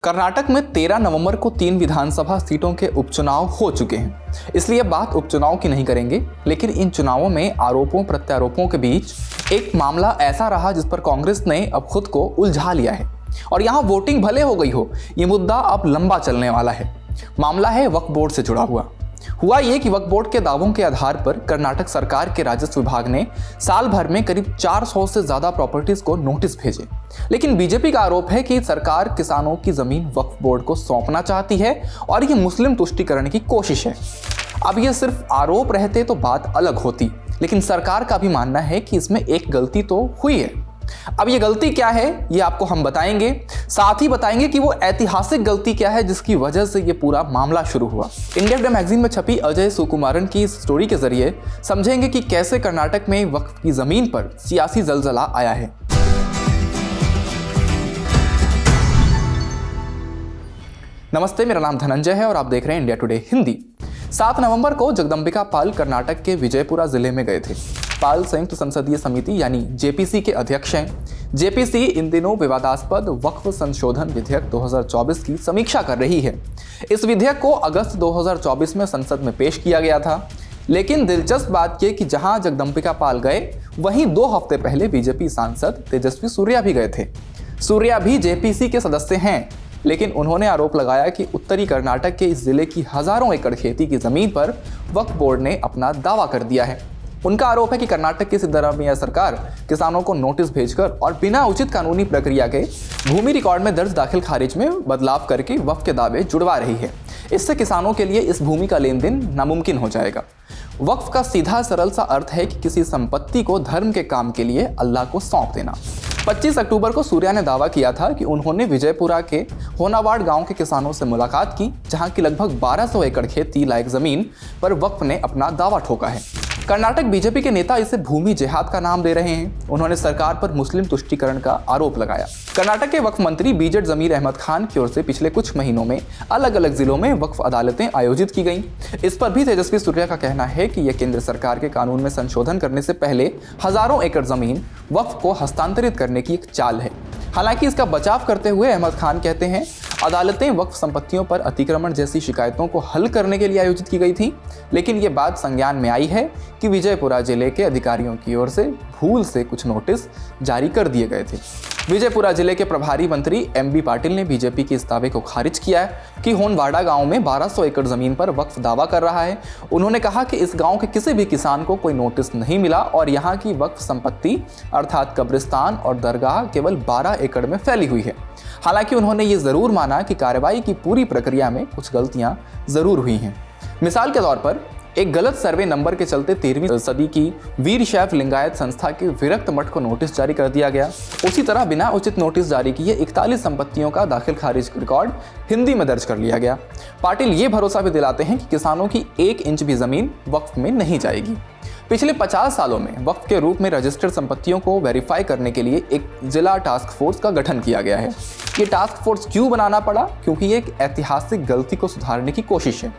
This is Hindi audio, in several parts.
कर्नाटक में 13 नवंबर को 3 विधानसभा सीटों के उपचुनाव हो चुके हैं, इसलिए बात उपचुनाव की नहीं करेंगे। लेकिन इन चुनावों में आरोपों प्रत्यारोपों के बीच एक मामला ऐसा रहा जिस पर कांग्रेस ने अब खुद को उलझा लिया है और यहाँ वोटिंग भले हो गई हो, ये मुद्दा अब लंबा चलने वाला है। मामला है वक्फ बोर्ड से जुड़ा हुआ ये कि वक्फ बोर्ड के दावों के आधार पर कर्नाटक सरकार के राजस्व विभाग ने साल भर में करीब 400 से ज्यादा प्रॉपर्टीज को नोटिस भेजे। लेकिन बीजेपी का आरोप है कि सरकार किसानों की जमीन वक्फ बोर्ड को सौंपना चाहती है और ये मुस्लिम तुष्टीकरण की कोशिश है। अब ये सिर्फ आरोप रहते तो बात अलग होती, लेकिन सरकार का भी मानना है कि इसमें एक गलती तो हुई है। अब ये गलती क्या है ये आपको हम बताएंगे, साथ ही बताएंगे कि वो ऐतिहासिक गलती क्या है जिसकी वजह से ये पूरा मामला शुरू हुआ। इंडिया टुडे मैगजीन में छपी अजय सुकुमारन की इस स्टोरी के जरिए समझेंगे कि कैसे कर्नाटक में वक्फ की जमीन पर सियासी जलजला आया है। नमस्ते, मेरा नाम धनंजय है और आप देख रहे हैं इंडिया टुडे हिंदी। 7 नवंबर को जगदंबिका पाल कर्नाटक के विजयपुरा जिले में गए थे। पाल संयुक्त संसदीय समिति यानी जेपीसी के अध्यक्ष हैं। जेपीसी इन दिनों विवादास्पद वक्फ संशोधन विधेयक 2024 की समीक्षा कर रही है। इस विधेयक को अगस्त 2024 में संसद में पेश किया गया था। लेकिन दिलचस्प बात यह कि जहां जगदंबिका पाल गए, वहीं 2 हफ्ते पहले बीजेपी सांसद तेजस्वी सूर्या भी गए थे। सूर्या भी जेपीसी के सदस्य हैं, लेकिन उन्होंने आरोप लगाया कि उत्तरी कर्नाटक के इस जिले की हजारों एकड़ खेती की जमीन पर वक्फ बोर्ड ने अपना दावा कर दिया है। उनका आरोप है कि कर्नाटक की सिद्धरामैया सरकार किसानों को नोटिस भेजकर और बिना उचित कानूनी प्रक्रिया के भूमि रिकॉर्ड में दर्ज दाखिल खारिज में बदलाव करके वक्फ के दावे जुड़वा रही है। इससे किसानों के लिए इस भूमि का लेन देन नामुमकिन हो जाएगा। वक्फ का सीधा सरल सा अर्थ है कि किसी संपत्ति को धर्म के काम के लिए अल्लाह को सौंप देना। 25 अक्टूबर को सूर्या ने दावा किया था कि उन्होंने विजयपुरा के होनावाड़ गांव के किसानों से मुलाकात की, जहां की लगभग 1200 एकड़ खेती लायक जमीन पर वक्फ ने अपना दावा ठोका है। कर्नाटक बीजेपी के नेता इसे भूमि जिहाद का नाम दे रहे हैं। उन्होंने सरकार पर मुस्लिम तुष्टीकरण का आरोप लगाया। कर्नाटक के वक्फ मंत्री बीजेड जमीर अहमद खान की ओर से पिछले कुछ महीनों में अलग अलग जिलों में वक्फ अदालतें आयोजित की गईं। इस पर भी तेजस्वी सूर्या का कहना है कि यह केंद्र सरकार के कानून में संशोधन करने से पहले हजारों एकड़ जमीन वक्फ को हस्तांतरित करने की एक चाल है। हालांकि इसका बचाव करते हुए अहमद खान कहते हैं, अदालतें वक्फ संपत्तियों पर अतिक्रमण जैसी शिकायतों को हल करने के लिए आयोजित की गई थी, लेकिन ये बात संज्ञान में आई है कि विजयपुरा जिले के अधिकारियों की ओर से भूल से कुछ नोटिस जारी कर दिए गए थे। विजयपुरा जिले के प्रभारी मंत्री एमबी पाटिल ने बीजेपी के इस दावे को खारिज किया है कि होनवाड़ा गांव में 1200 एकड़ जमीन पर वक्फ दावा कर रहा है। उन्होंने कहा कि इस गांव के किसी भी किसान को कोई नोटिस नहीं मिला और यहां की वक्फ संपत्ति अर्थात कब्रिस्तान और दरगाह केवल 12 एकड़ में फैली हुई है। हालांकि उन्होंने ये जरूर माना कि कार्रवाई की पूरी प्रक्रिया में कुछ गलतियां जरूर हुई हैं। मिसाल के तौर पर एक गलत सर्वे नंबर के चलते 13वीं सदी की वीर शैव लिंगायत संस्था के विरक्त मठ को नोटिस जारी कर दिया गया। उसी तरह बिना उचित नोटिस जारी किए 41 संपत्तियों का दाखिल खारिज रिकॉर्ड हिंदी में दर्ज कर लिया गया। पाटिल ये भरोसा भी दिलाते हैं कि किसानों की 1 इंच भी जमीन वक्फ में नहीं जाएगी। पिछले 50 सालों में वक्फ के रूप में रजिस्टर्ड संपत्तियों को वेरीफाई करने के लिए एक जिला टास्क फोर्स का गठन किया गया है। ये टास्क फोर्स क्यों बनाना पड़ा? क्योंकि ये एक ऐतिहासिक गलती को सुधारने की कोशिश है।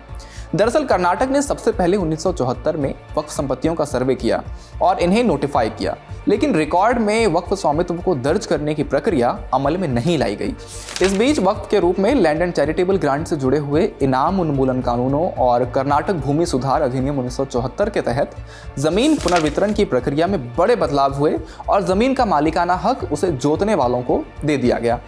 दरअसल कर्नाटक ने सबसे पहले 1974 में वक्फ संपत्तियों का सर्वे किया और इन्हें नोटिफाई किया, लेकिन रिकॉर्ड में वक्फ स्वामित्व को दर्ज करने की प्रक्रिया अमल में नहीं लाई गई। इस बीच वक्फ के रूप में लैंड एंड चैरिटेबल ग्रांट से जुड़े हुए इनाम उन्मूलन कानूनों और कर्नाटक भूमि सुधार अधिनियम 1974 के तहत जमीन पुनर्वितरण की प्रक्रिया में बड़े बदलाव हुए और जमीन का मालिकाना हक उसे जोतने वालों को दे दिया गया।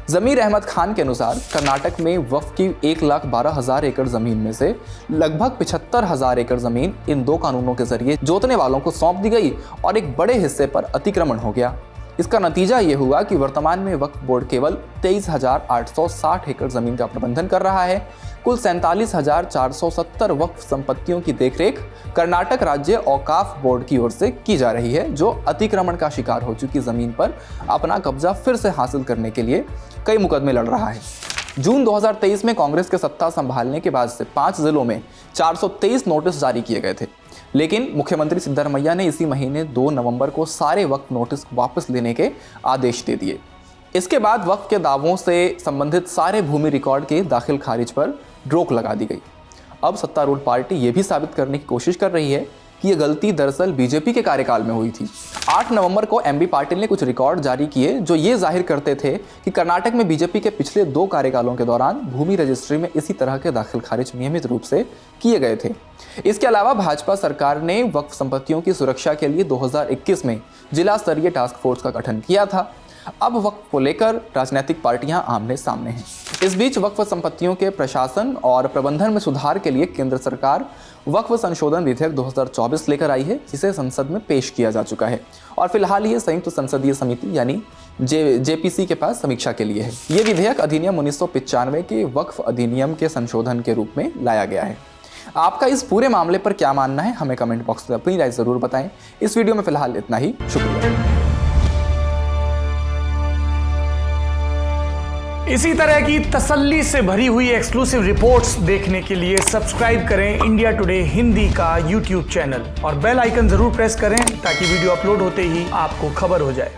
जमीर अहमद खान के अनुसार कर्नाटक में वक्फ की 1,12,000 एकड़ जमीन में से लगभग 75,000 एकड़ जमीन इन 2 कानूनों के जरिए जोतने वालों को सौंप दी गई और एक बड़े हिस्से पर अतिक्रमण हो गया। इसका नतीजा ये हुआ कि वर्तमान में वक्फ बोर्ड केवल 23,860 एकड़ जमीन का प्रबंधन कर रहा है। कुल 47,470 वक्फ संपत्तियों की देखरेख कर्नाटक राज्य औकाफ बोर्ड की ओर से की जा रही है, जो अतिक्रमण का शिकार हो चुकी जमीन पर अपना कब्जा फिर से हासिल करने के लिए कई मुकदमे लड़ रहा है। जून 2023 में कांग्रेस के सत्ता संभालने के बाद से 5 जिलों में 423 नोटिस जारी किए गए थे, लेकिन मुख्यमंत्री सिद्धरामैया ने इसी महीने 2 नवंबर को सारे वक्फ नोटिस वापस लेने के आदेश दे दिए। इसके बाद वक्फ के दावों से संबंधित सारे भूमि रिकॉर्ड के दाखिल खारिज पर रोक लगा दी गई। अब सत्तारूढ़ पार्टी ये भी साबित करने की कोशिश कर रही है कि यह गलती दरअसल बीजेपी के कार्यकाल में हुई थी। 8 नवंबर को एमबी पाटिल ने कुछ रिकॉर्ड जारी किए जो ये जाहिर करते थे कि कर्नाटक में बीजेपी के पिछले 2 कार्यकालों के दौरान भूमि रजिस्ट्री में इसी तरह के दाखिल खारिज नियमित रूप से किए गए थे। इसके अलावा भाजपा सरकार ने वक्फ संपत्तियों की सुरक्षा के लिए 2021 में जिला स्तरीय टास्क फोर्स का गठन किया था। अब वक्फ को लेकर राजनीतिक पार्टियां आमने सामने हैं। इस बीच वक्फ संपत्तियों के प्रशासन और प्रबंधन में सुधार के लिए केंद्र सरकार वक्फ संशोधन विधेयक 2024 लेकर आई है, जिसे संसद में पेश किया जा चुका है और फिलहाल ये संयुक्त संसदीय समिति यानी जेपीसी के पास समीक्षा के लिए है। ये विधेयक अधिनियम 1995 के वक्फ अधिनियम के संशोधन के रूप में लाया गया है। आपका इस पूरे मामले पर क्या मानना है, हमें कमेंट बॉक्स में अपनी राय जरूर बताएं। इस वीडियो में फिलहाल इतना ही। शुक्रिया। इसी तरह की तसल्ली से भरी हुई एक्सक्लूसिव रिपोर्ट्स देखने के लिए सब्सक्राइब करें इंडिया टुडे हिंदी का यूट्यूब चैनल और बेल आइकन जरूर प्रेस करें ताकि वीडियो अपलोड होते ही आपको खबर हो जाए।